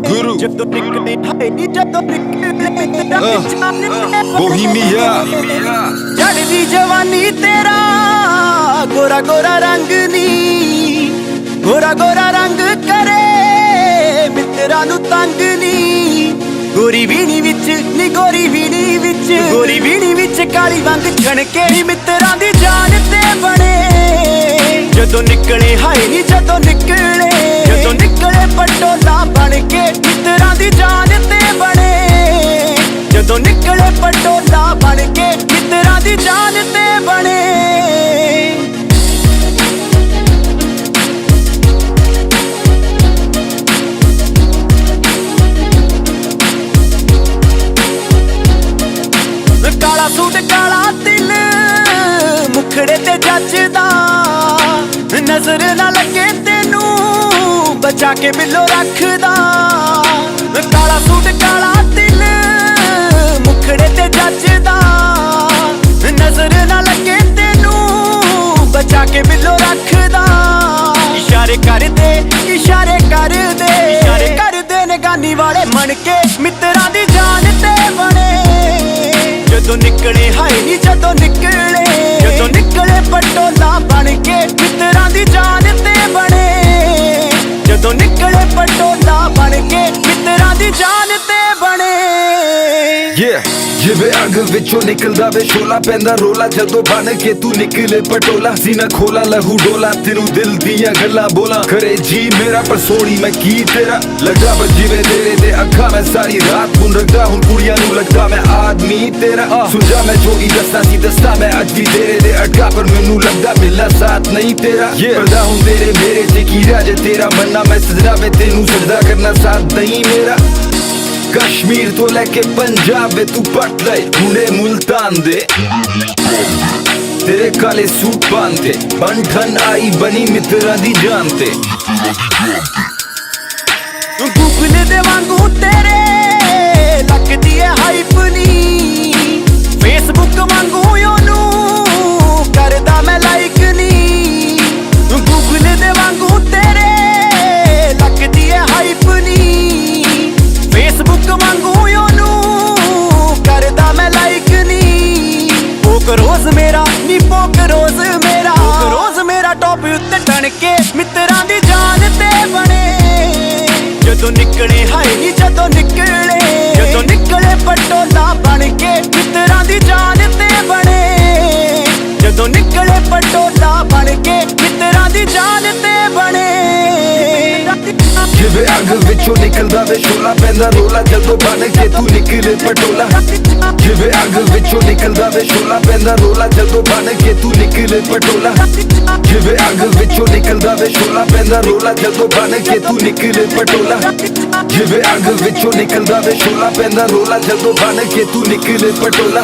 Guru Bohemia चढ़दी जवानी तेरा गोरा गोरा रंग नी गोरा गोरा रंग करे मित्रा नू तंग नी गोरी बीनी विच नी गोरी बीनी विच गोरी बीनी विच काली वंग छणके नी मित्रा दी जान ते बने जदों निकले हाय नी जदों निकले पटोला बन के मित्रा दी जान ते बने जदों निकले पटोला बन के मित्रा दी जान ते बने काला सूट काला दिल मुखड़े ते जचदा नजर ना लगे तेनू बचा के बिलो रखदा काला सूट काला दिल मुखड़े ते जचदा नजर ना लगे तेनू बचा के बिलो रखदा इशारे कर दे इशारे कर दे इशारे कर दे निगानी वाले मन के मित्रा दी जान ते बने जदों निकले हाय नी जदों निकले पटोला बन के मित्रा दी जान ते बने जदों निकले पटोला बन के मित्रा दी जान ते बने जिवे अग विचों निकलदा वे शोला पैंदा रोला जदों बन के तू निकले पटोला सीना खोला लहू डोला तेनू दिल दियां गल्लां बोला करे जी मेरा पर सोनी मैं की तेरा लगदा बस जिवे तेरे दे अखा मैं सारी रात हुन रखदा हुन कुड़ियां नू लगदा मैं आदमी तेरा सुझा मैं जो ही दस्ता मैं अज भी तेरे दे अटका पर मैनू लगदा मिलना साथ नहीं तेरा पर्दा हुन तेरे मेरे च की राज तेरा मन्ना मैं सजदा वे तेनू सजदा करना साथ नहीं मेरा कश्मीर तो लेके पंजाब वे तू पट ले हुणे मुल्तान दे तेरे काले सूट पांदे बंठन आई बनी मित्रा दी जान ते गूगल दे वांगू तेरे लगदी है हाइप नी फेसबुक वांगू ओनू करदा मैं लाइक नी गूगल दे वांगू तेरे लगदी है हाइप नी फेसबुक वांगू ओनू करदा मैं लाइक नी पोक रोज मेरा नी पोक रोज मेरा टॉप उत्ते टन के मित्रा दी जान ते बने जदों निकले हाय नी जदों निकले पटोला बन के मित्रा दी जान ते बने जदों निकले पटोला बन के मित्रा दी जान ते बने जिवे अग विचों निकलदा वे शोला पैंदा रोला जदों बन के तू निकले पटोला जिवे अग विचों निकलदा वे शोला पैंदा रोला जदों बन के तू निकले पटोला जिवे अग विचों निकलदा वे शोला पैंदा रोला जदों बन के तू निकले पटोला जिवे अग विचों निकलदा वे शोला पैंदा रोला जदों बन के तू निकले पटोला